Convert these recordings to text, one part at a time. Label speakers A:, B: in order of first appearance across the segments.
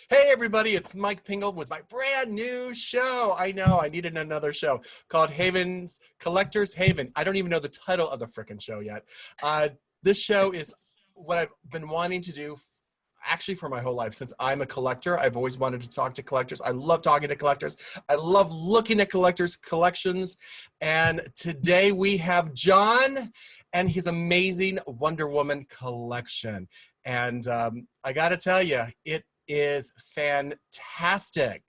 A: Hey everybody, it's Mike Pingel with my brand new show. I know, I needed another show called Haven's Collector's Haven. I don't even know the title of the frickin' show yet. This show is what I've been wanting to do actually for my whole life. Since I'm a collector, I've always wanted to talk to collectors. I love talking to collectors. I love looking at collectors' collections. And today we have John and his amazing Wonder Woman collection. And I gotta tell you, it is fantastic.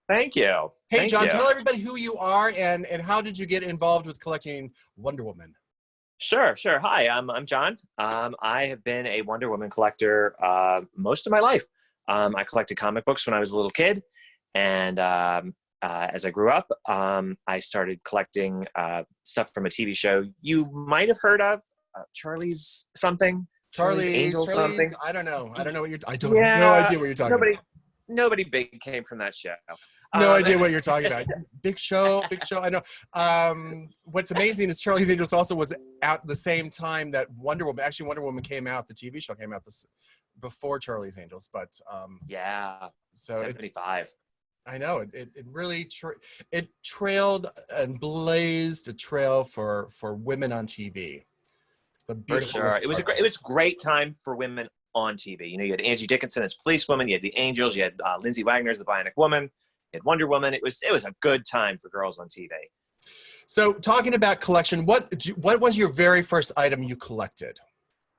B: Thank you.
A: Hey,
B: Thank
A: John,
B: you.
A: tell everybody who you are and how did you get involved with collecting Wonder Woman?
B: Sure. Hi, I'm John. I have been a Wonder Woman collector most of my life. I collected comic books when I was a little kid, and as I grew up, I started collecting stuff from a TV show you might have heard of, Charlie's something. Charlie's Angels something.
A: I don't know. I don't know what you're. I don't
B: Yeah,
A: no idea what you're talking about.
B: Nobody big came from that show.
A: No idea what you're talking about. Big show. I know. What's amazing is Charlie's Angels also was out the same time that Wonder Woman. Actually, Wonder Woman came out. The TV show came out before Charlie's Angels, but
B: yeah.
A: So
B: 75.
A: I know it really it trailed and blazed a trail for women on TV.
B: For sure, it was a great time for women on TV. You know, you had Angie Dickinson as Policewoman, you had the Angels, you had Lindsay Wagner as the Bionic Woman, you had Wonder Woman. It was a good time for girls on TV.
A: So, talking about collection, what was your very first item you collected?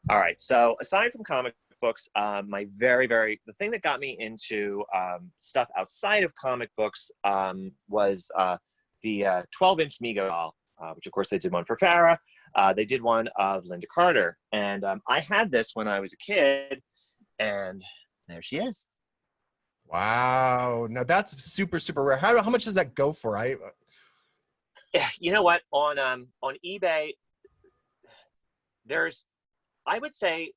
B: All right. So, aside from comic books, the thing that got me into stuff outside of comic books was the 12-inch Mego Doll, which of course they did one for Farrah. They did one of Lynda Carter, and I had this when I was a kid, and there she is.
A: Wow! Now that's super rare. How much does that go for?
B: You know what, on eBay, I would say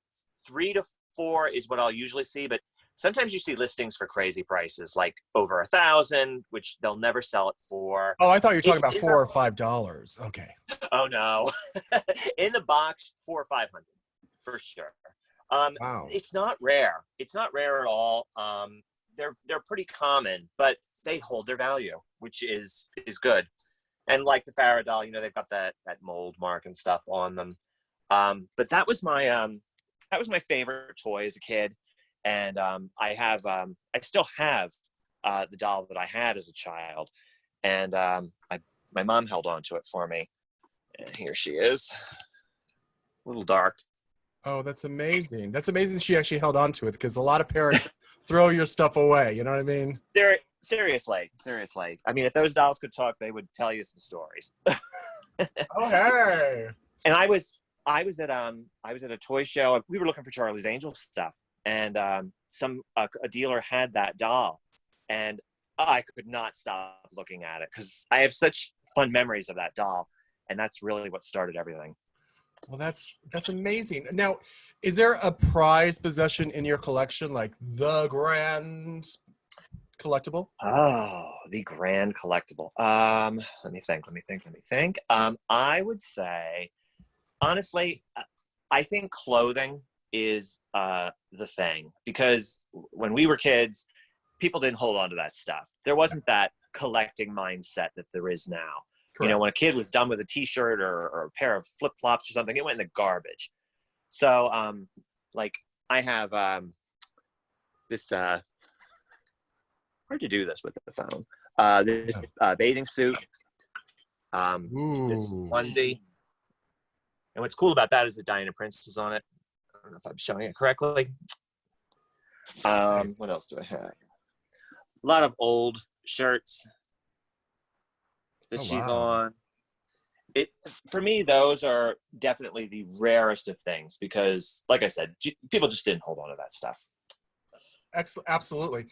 B: 3 to 4 is what I'll usually see, but sometimes you see listings for crazy prices, like over $1,000, which they'll never sell it for.
A: Oh, I thought you were talking about $4 or $5. Okay.
B: Oh no, in the box, 400 or 500 for sure.
A: Wow.
B: It's not rare. It's not rare at all. They're pretty common, but they hold their value, which is good. And like the Farrah doll, you know, they've got that mold mark and stuff on them. But that was my favorite toy as a kid. And I still have the doll that I had as a child, and my mom held on to it for me. And here she is, a little dark.
A: Oh, that's amazing. That's amazing that she actually held on to it, because a lot of parents throw your stuff away. You know what I mean?
B: Seriously. I mean, if those dolls could talk, they would tell you some stories.
A: Oh, hey.
B: And I was at a toy show. We were looking for Charlie's Angels stuff. And a dealer had that doll, and I could not stop looking at it because I have such fun memories of that doll, and that's really what started everything.
A: Well, that's amazing. Now, is there a prized possession in your collection, like the grand collectible?
B: Oh, the grand collectible. Let me think. I would say, honestly, I think clothing is the thing, because when we were kids, people didn't hold on to that stuff. There wasn't that collecting mindset that there is now. Correct. You know, when a kid was done with a t-shirt or a pair of flip-flops or something, it went in the garbage. So like I have this hard to do this with the phone, this bathing suit, this onesie, and what's cool about that is that Diana Prince is on it. I don't know if I'm showing it correctly. What else do I have? A lot of old shirts that she's on. For me, those are definitely the rarest of things, because, like I said, people just didn't hold on to that stuff.
A: Absolutely.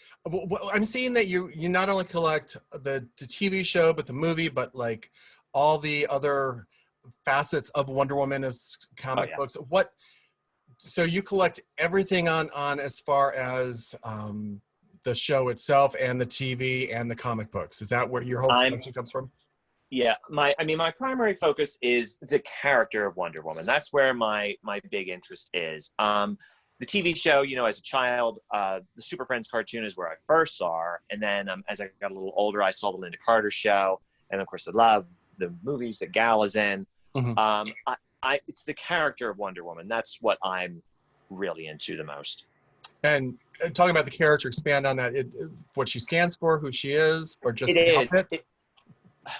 A: I'm seeing that you not only collect the TV show, but the movie, but like all the other facets of Wonder Woman as comic books. So you collect everything on as far as the show itself and the TV and the comic books. Is that where your whole collection comes from?
B: Yeah, my primary focus is the character of Wonder Woman. That's where my big interest is. the TV show, you know, as a child, the Super Friends cartoon is where I first saw her. And then as I got a little older, I saw the Lynda Carter show. And of course, I love the movies that Gal is in.
A: Mm-hmm.
B: It's the character of Wonder Woman. That's what I'm really into the most.
A: And talking about the character, expand on that. What she stands for, who she is, or just
B: It
A: the
B: is.
A: outfit?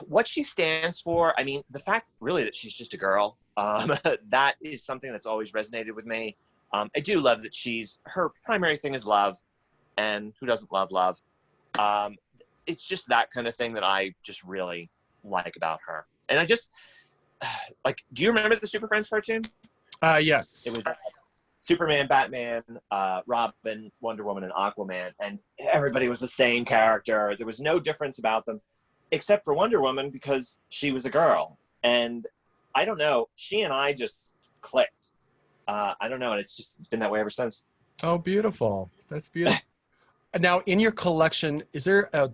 B: What she stands for, I mean, the fact really that she's just a girl, that is something that's always resonated with me. I do love that her primary thing is love, and who doesn't love love? It's just that kind of thing that I just really like about her. And I just, like, do you remember the Super Friends cartoon?
A: Yes.
B: It was Superman, Batman, Robin, Wonder Woman, and Aquaman, and everybody was the same character. There was no difference about them, except for Wonder Woman, because she was a girl. And I don't know, she and I just clicked. I don't know, and it's just been that way ever since.
A: Oh, beautiful. That's beautiful. Now, in your collection, is there a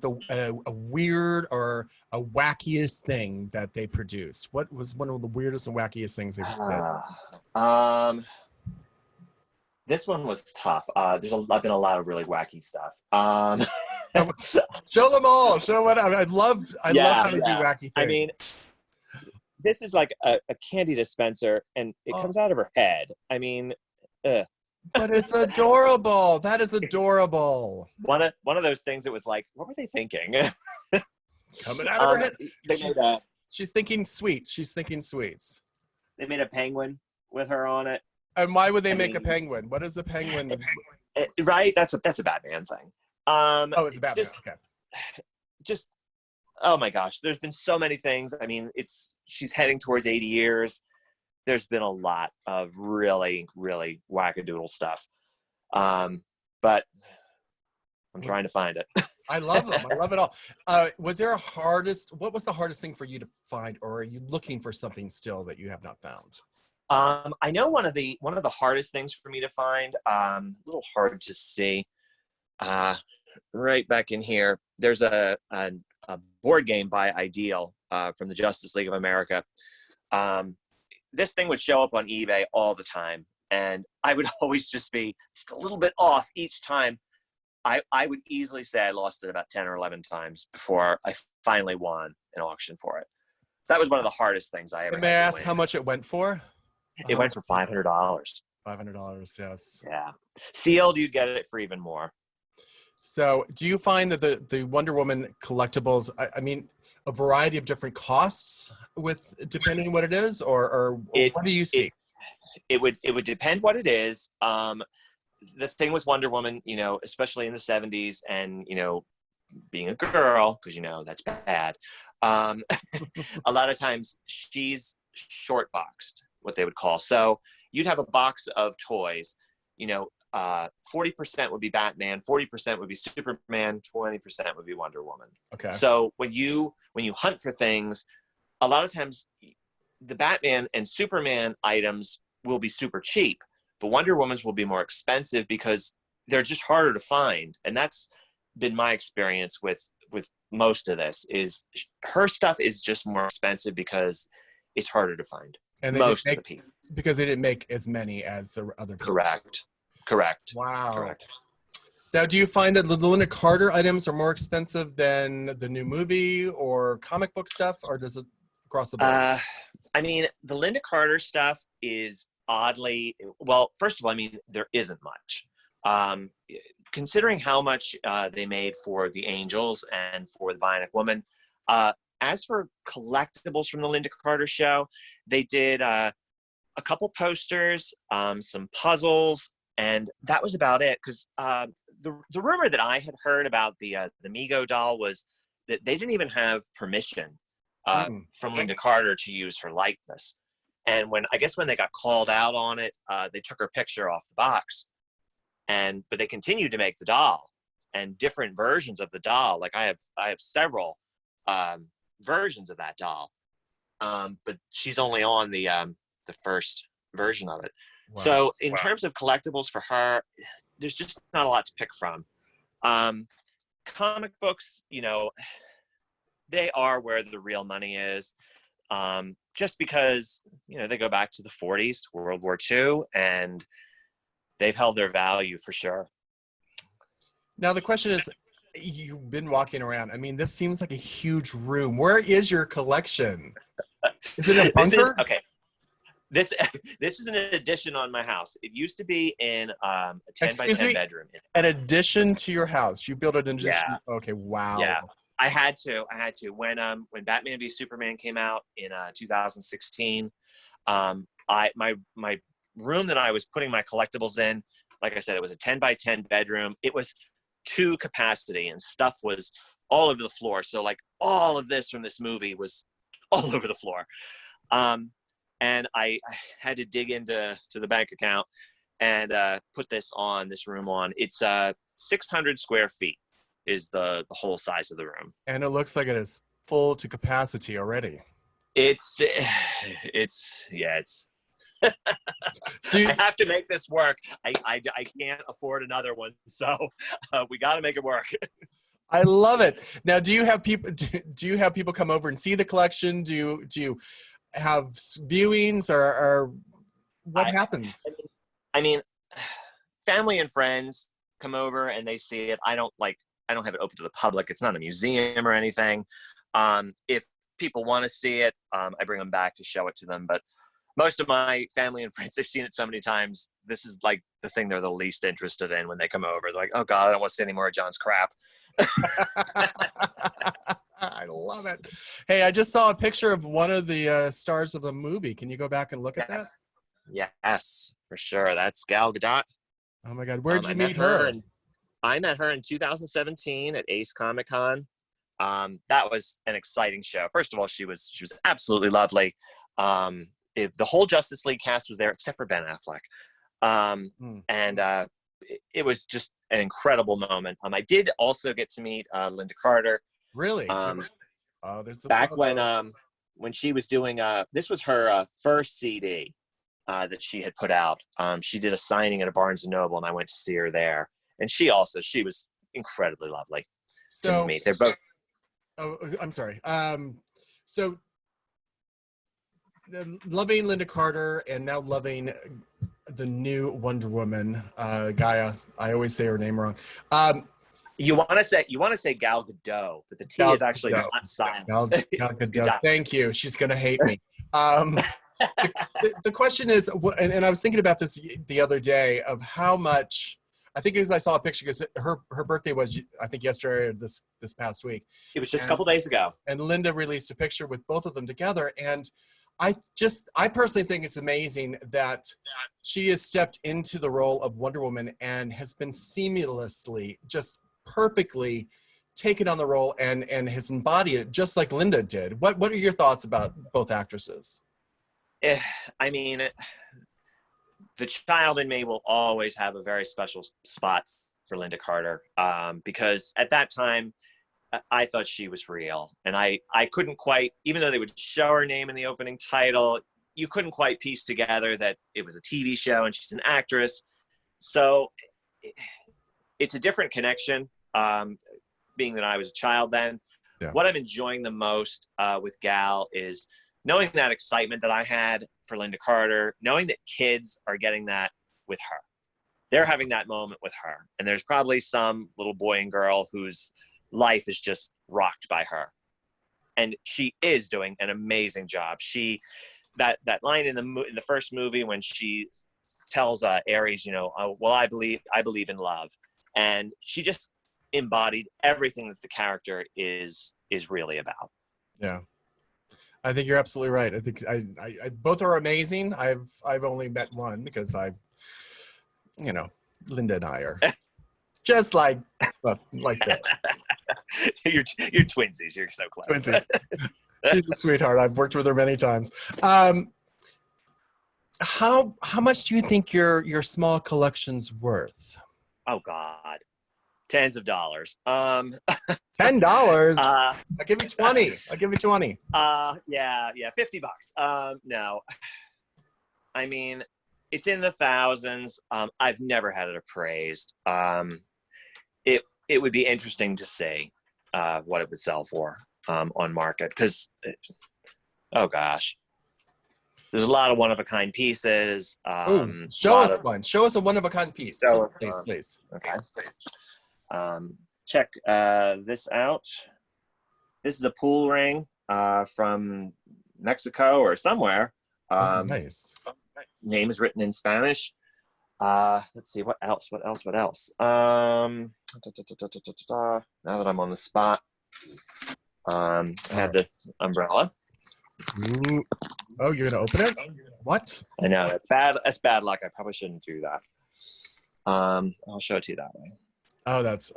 A: weird or a wackiest thing that they produced? What was one of the weirdest and wackiest things they did?
B: This one was tough. I've been a lot of really wacky stuff.
A: Show them all. Show what I love. I love how they do wacky things.
B: I mean, this is like a candy dispenser, and it comes out of her head. I mean,
A: but it's adorable. That is adorable.
B: One of those things that was like, what were they thinking?
A: Coming out of her head.
B: She's
A: thinking sweets. She's thinking sweets.
B: They made a penguin with her on it.
A: And why would they make a penguin? What is the penguin?
B: Right? That's a Batman thing.
A: It's a Batman. Okay.
B: Just, oh my gosh, there's been so many things. I mean, she's heading towards 80 years. There's been a lot of really, really wackadoodle stuff. But I'm trying to find it.
A: I love them. I love it all. What was the hardest thing for you to find, or are you looking for something still that you have not found?
B: I know one of the hardest things for me to find, a little hard to see, right back in here, there's a board game by Ideal, from the Justice League of America. This thing would show up on eBay all the time, and I would always just be just a little bit off each time. I would easily say I lost it about 10 or 11 times before I finally won an auction for it. That was one of the hardest things I ever had.
A: May I ask how much it went for?
B: It went for $500.
A: $500, yes.
B: Yeah. Sealed, you'd get it for even more.
A: So do you find that the Wonder Woman collectibles, I mean, a variety of different costs depending on what it is, or what do you see?
B: It would depend what it is. The thing with Wonder Woman, you know, especially in the 70s, and, you know, being a girl, because, you know, that's bad. A lot of times she's short boxed, what they would call. So you'd have a box of toys, you know, 40% would be Batman, 40% would be Superman, 20% would be Wonder Woman.
A: Okay.
B: So when you hunt for things, a lot of times the Batman and Superman items will be super cheap, but Wonder Woman's will be more expensive because they're just harder to find. And that's been my experience with most of this, is her stuff is just more expensive because it's harder to find. And most of the pieces. Because
A: they didn't make as many as the other people.
B: Correct.
A: Wow.
B: Correct.
A: Now, do you find that the Lynda Carter items are more expensive than the new movie or comic book stuff, or does it cross the board?
B: I mean, the Lynda Carter stuff is oddly, well, first of all, I mean, there isn't much. Considering how much they made for the Angels and for the Bionic Woman, as for collectibles from the Lynda Carter show, they did a couple posters, some puzzles, and that was about it. Because the rumor that I had heard about the Mego Doll was that they didn't even have permission from Lynda Carter to use her likeness. And when they got called out on it, they took her picture off the box. But they continued to make the doll and different versions of the doll. Like I have several versions of that doll, but she's only on the first version of it. Wow. So in terms of collectibles for her, there's just not a lot to pick from. Comic books, you know, they are where the real money is, just because, you know, they go back to the 40s, World War II, and they've held their value for sure.
A: Now the question is, you've been walking around. I mean, this seems like a huge room. Where is your collection? Is it a bunker?
B: Okay. This is an addition on my house. It used to be in a 10 by 10 bedroom.
A: An addition to your house. You built an addition.
B: Yeah.
A: Okay. Wow.
B: Yeah. I had to. When Batman v Superman came out in 2016, my room that I was putting my collectibles in, like I said, it was a 10 by 10 bedroom. It was to capacity, and stuff was all over the floor. So like all of this from this movie was all over the floor. And I had to dig into the bank account and put this room on. It's 600 square feet is the whole size of the room. And
A: it looks like it is full to capacity already.
B: It's I have to make this work. I can't afford another one, so we got to make it work.
A: I love it. Now, do you have people come over and see the collection? Do you have viewings, or what happens?
B: I mean, family and friends come over and they see it. I don't have it open to the public. It's not a museum or anything. If people want to see it, I bring them back to show it to them. But most of my family and friends, they've seen it so many times. This is like the thing they're the least interested in when they come over. They're like, oh God, I don't want to see any more of John's crap.
A: I love it. Hey, I just saw a picture of one of the stars of the movie. Can you go back and look at that?
B: Yes, for sure. That's Gal Gadot.
A: Oh my God. Where'd you meet her?
B: I met her in 2017 at Ace Comic Con. That was an exciting show. First of all, she was absolutely lovely. The whole Justice League cast was there except for Ben Affleck. And it was just an incredible moment. I did also get to meet Lynda Carter.
A: Really?
B: There's the back photo. When she was doing this was her first CD that she had put out. She did a signing at a Barnes & Noble, and I went to see her there. And she was incredibly lovely to meet. They're both.
A: Oh, I'm sorry. So loving Lynda Carter and now loving the new Wonder Woman, Gaia. I always say her name wrong.
B: You want to say Gal Gadot, but the T is actually not silent.
A: Gal Gadot. Thank you. She's gonna hate me. The question is, and I was thinking about this the other day, of how much. I think because I saw a picture, because her birthday was, I think, yesterday or this past week.
B: It was just a couple days ago.
A: And Lynda released a picture with both of them together, and I personally think it's amazing that she has stepped into the role of Wonder Woman and has been seamlessly, just perfectly taken on the role and has embodied it just like Lynda did. What are your thoughts about both actresses?
B: I mean, the child in me will always have a very special spot for Lynda Carter, because at that time, I thought she was real. And I couldn't quite, even though they would show her name in the opening title, you couldn't quite piece together that it was a TV show and she's an actress. So it's a different connection, being that I was a child then. Yeah. What I'm enjoying the most with Gal is knowing that excitement that I had for Lynda Carter, knowing that kids are getting that with her. They're having that moment with her. And there's probably some little boy and girl whose life is just rocked by her. And she is doing an amazing job. That line in the first movie when she tells Ares, well, I believe in love. And she just embodied everything that the character is really about.
A: Yeah. I think you're absolutely right. I think I both are amazing. I've only met one because Lynda and I are just like this.
B: You're twinsies. You're so close. Twinsies.
A: She's a sweetheart. I've worked with her many times. How much do you think your small collection's worth?
B: Oh God. Tens of dollars.
A: $10? I'll give you 20. I'll give you 20.
B: Yeah, $50. No. I mean, it's in the thousands. I've never had it appraised. It would be interesting to see what it would sell for on market, because oh gosh. there's a lot of one-of-a-kind pieces.
A: Oh, show us one. Show us a one-of-a-kind piece.
B: So,
A: Please.
B: Okay. Check this out. This is a pool ring from Mexico or somewhere.
A: Nice.
B: Name is written in Spanish. Let's see, what else? Now that I'm on the spot, I have this umbrella.
A: Ooh. Oh, you're gonna open it? What?
B: I know, that's bad. That's bad luck. I probably shouldn't do that. I'll show it to you that way.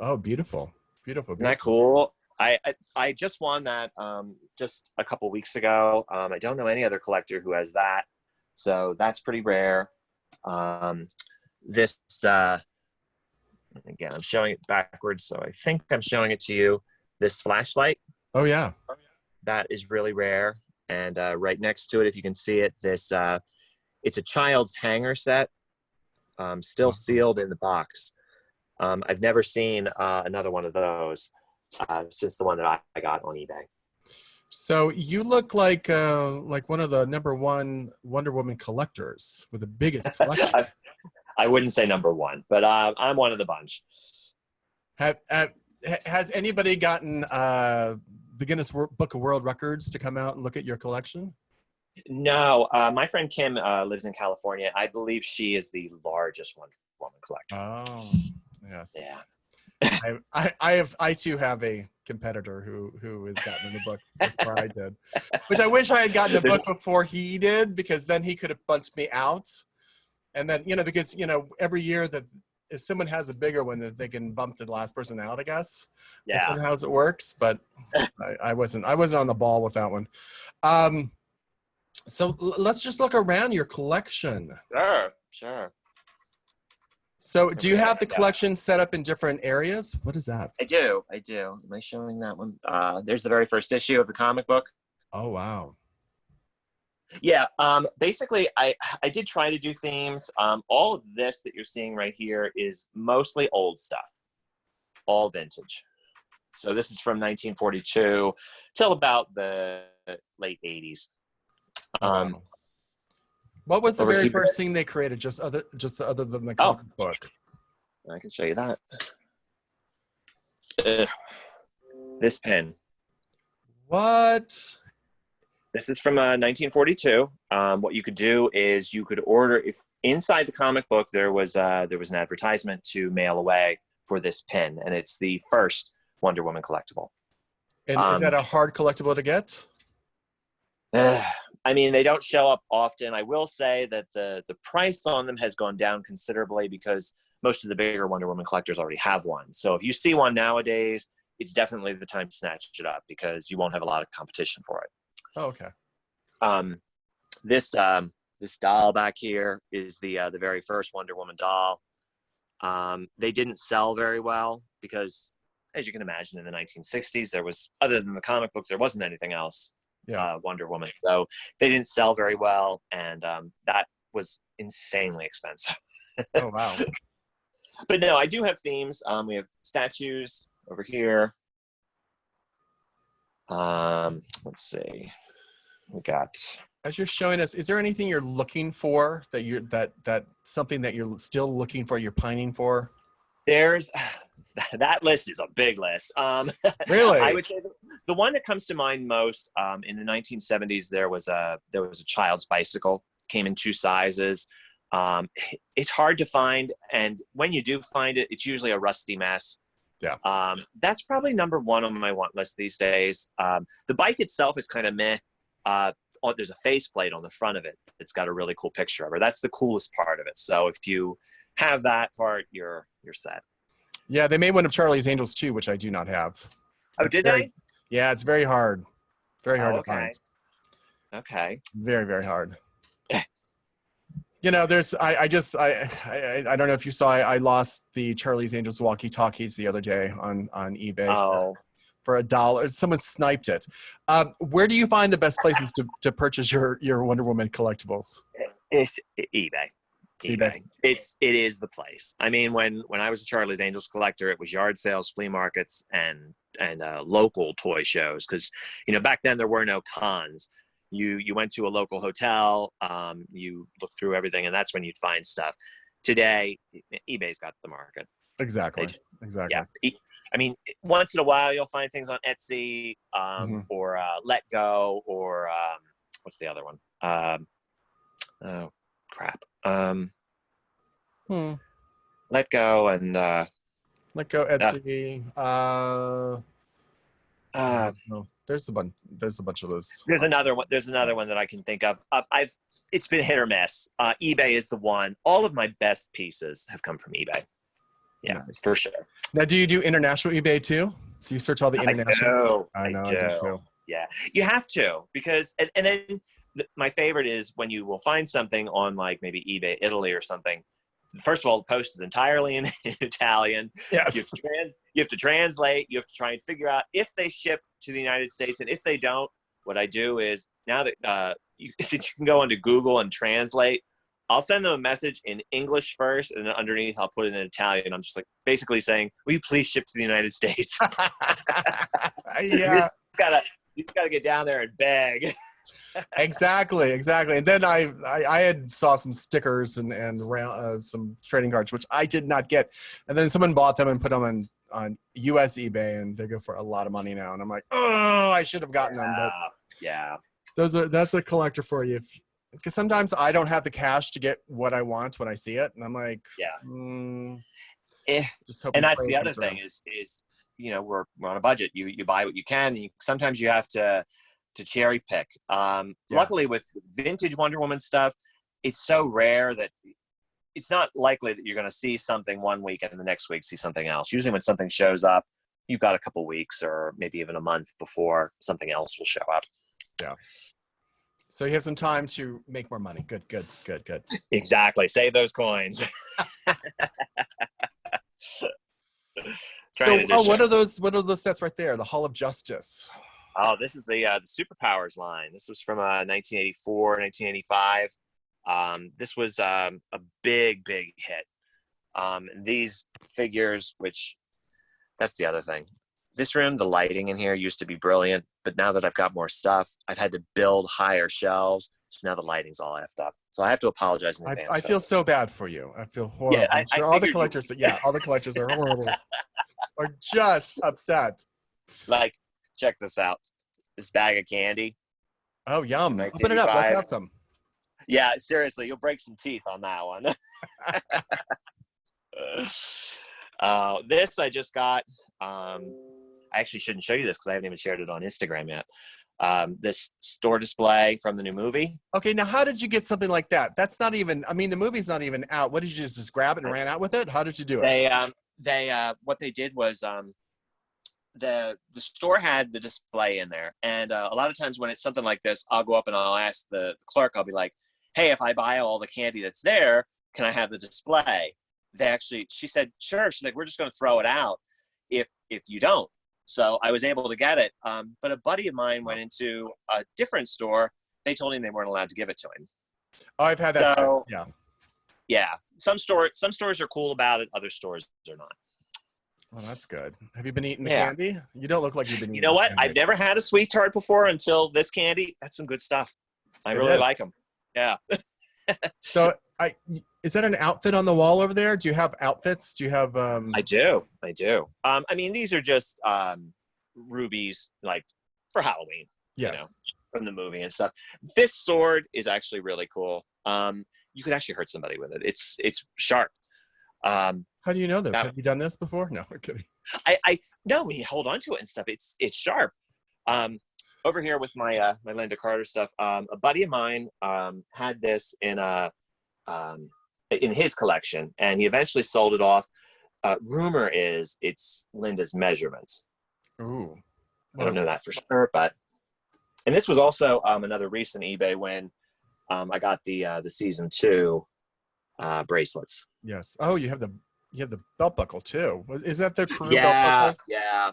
A: Oh, beautiful. Beautiful.
B: Isn't that cool? I just won that just a couple weeks ago. I don't know any other collector who has that, so that's pretty rare. This again, I'm showing it backwards, so I think I'm showing it to you. This flashlight.
A: Oh yeah.
B: That is really rare. And right next to it, if you can see it, this it's a child's hanger set, still sealed in the box. I've never seen another one of those since the one that I got on eBay.
A: So you look like one of the #1 Wonder Woman collectors with the biggest collection.
B: I wouldn't say #1, but I'm one of the bunch.
A: Has anybody gotten the Guinness Book of World Records to come out and look at your collection?
B: No, my friend Kim lives in California. I believe she is the largest Wonder Woman collector.
A: Oh, yes.
B: Yeah.
A: I too have a competitor who has gotten in the book before I did, which I wish I had gotten the book before he did, because then he could have bunched me out. And then, because, every year that if someone has a bigger one, that they can bump the last person out, I guess.
B: Yeah.
A: That's how it works. But I wasn't on the ball with that one. So let's just look around your collection.
B: Sure.
A: So do you have the collection set up in different areas? What is that?
B: I do. Am I showing that one? There's the very first issue of the comic book.
A: Oh, wow.
B: Yeah, basically, I did try to do themes. All of this that you're seeing right here is mostly old stuff, all vintage. So this is from 1942 till about the late 80s.
A: Wow. What was the very first thing they created, just other than the comic book?
B: I can show you that. This pen.
A: What?
B: This is from 1942. What you could do is you could order, if inside the comic book there was an advertisement to mail away for this pin, and it's the first Wonder Woman collectible.
A: And is that a hard collectible to get?
B: I mean, they don't show up often. I will say that the price on them has gone down considerably because most of the bigger Wonder Woman collectors already have one. So if you see one nowadays, it's definitely the time to snatch it up because you won't have a lot of competition for it.
A: Oh, okay.
B: This doll back here is the very first Wonder Woman doll. They didn't sell very well because, as you can imagine, in the 1960s, there was, other than the comic book, there wasn't anything else. Wonder Woman. So they didn't sell very well, and that was insanely expensive.
A: Oh, wow.
B: But no, I do have themes. We have statues over here. Let's see. We got.
A: As you're showing us, is there anything you're looking for that something that you're still looking for, you're pining for?
B: There's that list is a big list.
A: Really?
B: I would say the one that comes to mind most, in the 1970s, there was a child's bicycle, came in 2 sizes. It's hard to find, and when you do find it, it's usually a rusty mess.
A: Yeah.
B: That's probably #1 on my want list these days. The bike itself is kind of meh. There's a faceplate on the front of it. It's got a really cool picture of her. That's the coolest part of it. So if you have that part, you're set.
A: Yeah, they made one of Charlie's Angels too, which I do not have.
B: Oh, did they?
A: Yeah, it's very hard. Very hard to find.
B: Okay.
A: Very, very hard. There's I don't know if you saw, I lost the Charlie's Angels walkie-talkies the other day on eBay for $1. Someone sniped it. Where do you find the best places to purchase your Wonder Woman collectibles?
B: It's eBay. It is the place. I mean, when I was a Charlie's Angels collector, it was yard sales, flea markets, and local toy shows, because back then there were no cons. you went to a local hotel, you looked through everything, and that's when you'd find stuff. Today, eBay's got the market.
A: Exactly.
B: Yeah. I mean, once in a while you'll find things on Etsy, or Let Go, or what's the other one? Oh crap. Let Go and
A: Let Go, Etsy. No, there's a bunch. There's a bunch of those.
B: There's another one. There's another one that I can think of. It's been hit or miss. eBay is the one. All of my best pieces have come from eBay. Yeah, nice. For sure.
A: Now, do you do international eBay too? Do you search all the international?
B: I know. I do too. Yeah, you have to, because and then my favorite is when you will find something on like maybe eBay Italy or something. First of all, the post is entirely in Italian.
A: Yes.
B: You have to translate. You have to try and figure out if they ship to the United States, and if they don't, what I do is, now that you can go onto Google and translate, I'll send them a message in English first, and then underneath I'll put it in Italian. I'm just like basically saying, "Will you please ship to the United States?"
A: Yeah.
B: You gotta get down there and beg.
A: Exactly. And then I had saw some stickers and some trading cards, which I did not get, and then someone bought them and put them on US eBay, and they go for a lot of money now, and I'm like, oh, I should have gotten them. But
B: yeah,
A: that's a collector for you. Because sometimes I don't have the cash to get what I want when I see it, and I'm like, just hoping.
B: And that's the other thing is we're on a budget. You buy what you can, and sometimes you have to cherry pick. Luckily, with vintage Wonder Woman stuff, it's so rare that it's not likely that you're going to see something one week and the next week see something else. Usually when something shows up, you've got a couple weeks or maybe even a month before something else will show up.
A: Yeah. So you have some time to make more money. Good.
B: Exactly. Save those coins.
A: What are those sets right there? The Hall of Justice.
B: Oh, this is the Superpowers line. This was from 1984, 1985. This was a big hit. These figures, which that's the other thing. This room, the lighting in here used to be brilliant, but now that I've got more stuff, I've had to build higher shelves. So now the lighting's all effed up. So I have to apologize in advance.
A: I feel so bad for you. I feel horrible.
B: Yeah,
A: all the collectors. All the collectors are horrible. Are just upset.
B: Like, check this out. This bag of candy.
A: Oh, yum. Open it up. Let's have some.
B: Yeah, seriously, you'll break some teeth on that one. This I just got. I actually shouldn't show you this because I haven't even shared it on Instagram yet. This store display from the new movie.
A: Okay, now how did you get something like that? That's not even, I mean, the movie's not even out. What did you just grab it and ran out with it? How did you do it?
B: What they did was the store had the display in there, and a lot of times when it's something like this, I'll go up and I'll ask the clerk. I'll be like, "Hey, if I buy all the candy that's there, can I have the display?" She said, "Sure." She's like, "We're just going to throw it out if you don't." So I was able to get it. But a buddy of mine went into a different store. They told him they weren't allowed to give it to him.
A: Oh, I've had that too.
B: Yeah. Some stores are cool about it. Other stores are not.
A: Well, that's good. Have you been eating the candy? You don't look like you've been eating.
B: You know what?
A: Candy.
B: I've never had a sweet tart before until this candy. That's some good stuff. I really like them. Yeah.
A: So is that an outfit on the wall over there? Do you have outfits? Do you have
B: I do. I mean, these are just rubies, like for Halloween.
A: Yes.
B: From the movie and stuff. This sword is actually really cool. You could actually hurt somebody with it. It's sharp.
A: How do you know this? Have you done this before? No, I'm kidding.
B: I no, when you hold on to it and stuff, it's sharp. Over here with my my Lynda Carter stuff, a buddy of mine had this in his collection, and he eventually sold it off. Rumor is it's Lynda's measurements.
A: Ooh.
B: I don't know that for sure, and this was also another recent eBay when I got the season 2 bracelets.
A: Yes. Oh, you have the belt buckle too. Is that the crew belt buckle?
B: Yeah.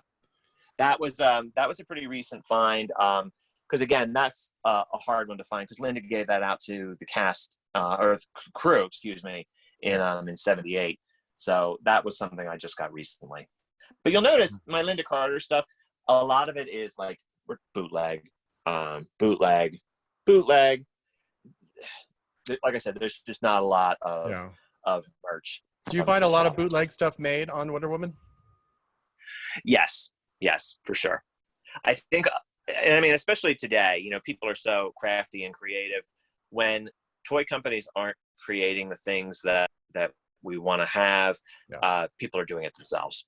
B: That was a pretty recent find. Because again, that's a hard one to find because Lynda gave that out to the cast or crew, excuse me, in '78. So that was something I just got recently. But you'll notice my Lynda Carter stuff. A lot of it is like bootleg. bootleg. Like I said, there's just not a lot of
A: Yeah.
B: merch.
A: Do you find a lot of bootleg stuff made on Wonder Woman?
B: Yes, for sure. I think, and I mean, especially today, you know, people are so crafty and creative. When toy companies aren't creating the things that we want to have, people are doing it themselves.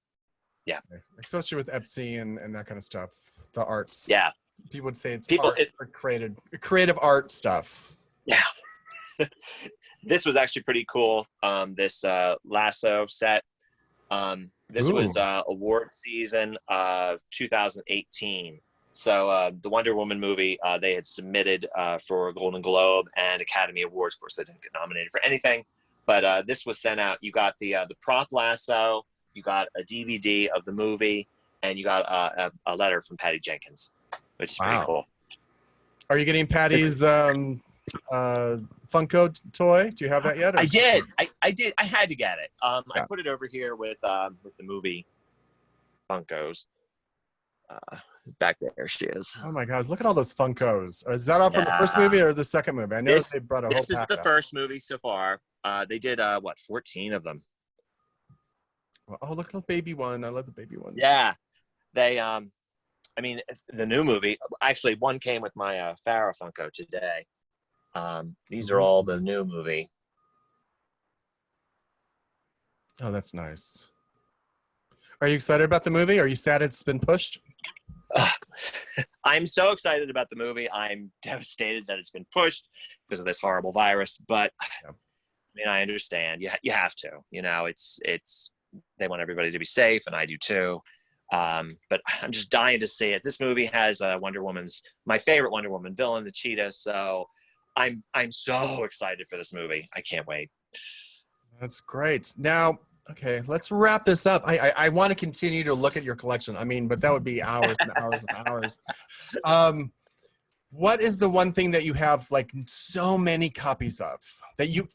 B: Yeah,
A: especially with Etsy and that kind of stuff. The arts.
B: Yeah,
A: people would say it's
B: people
A: art, or creative art stuff.
B: Yeah. This was actually pretty cool. This lasso set. This was award season of 2018. So the Wonder Woman movie, they had submitted for a Golden Globe and Academy Awards. Of course, they didn't get nominated for anything, but this was sent out. You got the prop lasso, you got a DVD of the movie, and you got a letter from Patty Jenkins, which is pretty cool.
A: Are you getting Patty's Funko toy? Do you have that yet?
B: I did. I did. I had to get it. I put it over here with the movie Funkos. Back there she is.
A: Oh my God! Look at all those Funkos. Is that all from the first movie or the second movie? I know they brought a whole pack.
B: This is the first movie so far. They did 14 of them.
A: Oh, look at the baby one. I love the baby ones.
B: Yeah, they. I mean, the new movie. Actually, one came with my Farrah Funko today. These are all the new movie.
A: Oh, that's nice. Are you excited about the movie? Are you sad it's been pushed?
B: I'm so excited about the movie. I'm devastated that it's been pushed because of this horrible virus. But I mean, I understand. You have to. You know, it's they want everybody to be safe, and I do too. But I'm just dying to see it. This movie has my favorite Wonder Woman villain, the Cheetah. So I'm so excited for this movie. I can't wait. That's
A: great. Now, okay, let's wrap this up. I want to continue to look at your collection. I mean, but that would be hours and hours and hours. What is the one thing that you have like so many copies of that you,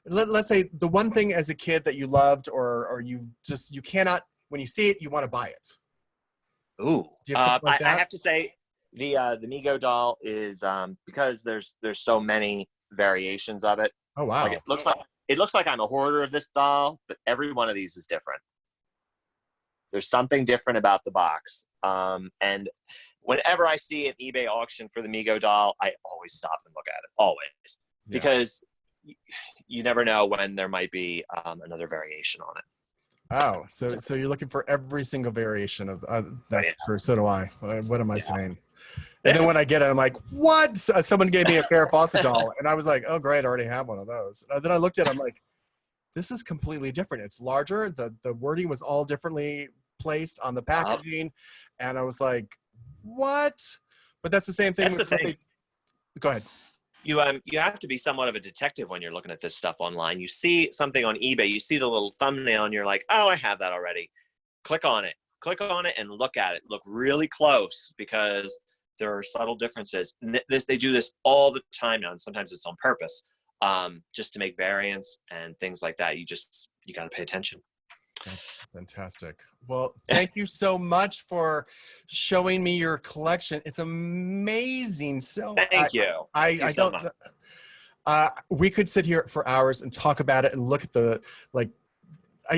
A: let's say the one thing as a kid that you loved or you cannot, when you see it, you want to buy it?
B: Ooh, I have to say the Mego Doll is because there's so many variations of it.
A: Oh wow!
B: Like it looks like I'm a hoarder of this doll, but every one of these is different. There's something different about the box. And whenever I see an eBay auction for the Mego Doll, I always stop and look at it. Always, because you never know when there might be another variation on it.
A: Oh, so you're looking for every single variation of that's true. So do I. What am I saying? And then when I get it, I'm like, what? Someone gave me a Farrah Fawcett doll, and I was like, oh great, I already have one of those. Then I looked at it, I'm like, this is completely different. It's larger. The wording was all differently placed on the packaging, and I was like, what? But that's the same thing.
B: That's the thing.
A: Go ahead.
B: You have to be somewhat of a detective when you're looking at this stuff online. You see something on eBay, you see the little thumbnail, and you're like, oh, I have that already. Click on it, and look at it. Look really close because there are subtle differences. They do this all the time now, and sometimes it's on purpose, just to make variants and things like that. You got to pay attention.
A: That's fantastic. Well, thank you so much for showing me your collection. It's amazing. So
B: thank you.
A: I don't. We could sit here for hours and talk about it and look at the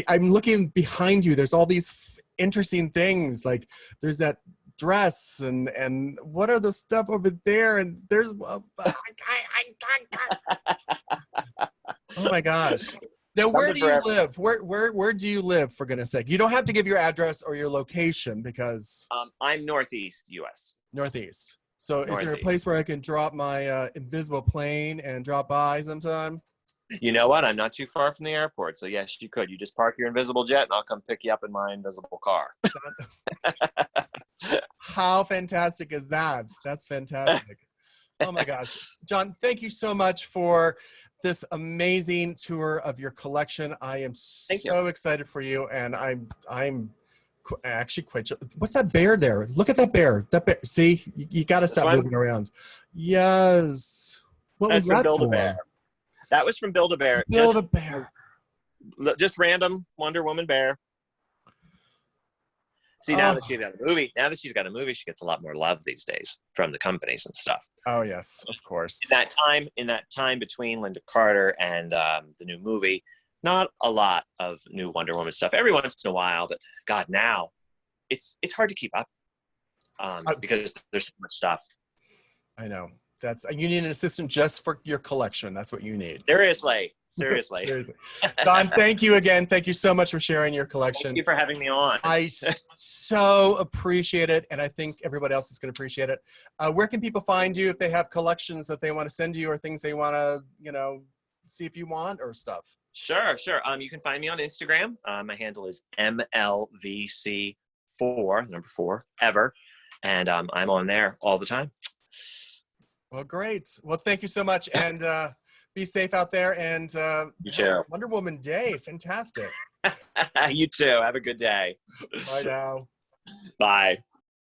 A: I'm looking behind you. There's all these interesting things. Like there's that dress and what are the stuff over there? And there's oh my gosh. Now, where do you live? Where do you live, for goodness sake? You don't have to give your address or your location because...
B: I'm Northeast U.S.
A: Northeast. So is there a place where I can drop my invisible plane and drop by sometime?
B: You know what? I'm not too far from the airport. So yes, you could. You just park your invisible jet and I'll come pick you up in my invisible car.
A: How fantastic is that? That's fantastic. Oh my gosh. John, thank you so much for this amazing tour of your collection. I am so excited for you, and I'm actually quite. What's that bear there? Look at that bear. That bear. See, you got to stop moving around. Yes. What was that for?
B: That was from Build-A-Bear.
A: Build-A-Bear.
B: Just random Wonder Woman bear. See, now that she's got a movie, she gets a lot more love these days from the companies and stuff.
A: Oh yes, of course.
B: In that time between Lynda Carter and the new movie, not a lot of new Wonder Woman stuff. Every once in a while, but God, now it's hard to keep up because there's so much stuff.
A: I know. You need an assistant just for your collection. That's what you need.
B: Seriously.
A: Don, thank you again. Thank you so much for sharing your collection.
B: Thank you for having me on.
A: I so appreciate it, and I think everybody else is going to appreciate it. Where can people find you if they have collections that they want to send you or things they want to, see if you want or stuff?
B: Sure. You can find me on Instagram. My handle is MLVC4, number 4, ever. And I'm on there all the time.
A: Well, great. Well, thank you so much. And be safe out there. And
B: you too.
A: Wonder Woman Day. Fantastic.
B: You too. Have a good day.
A: Bye now.
B: Bye.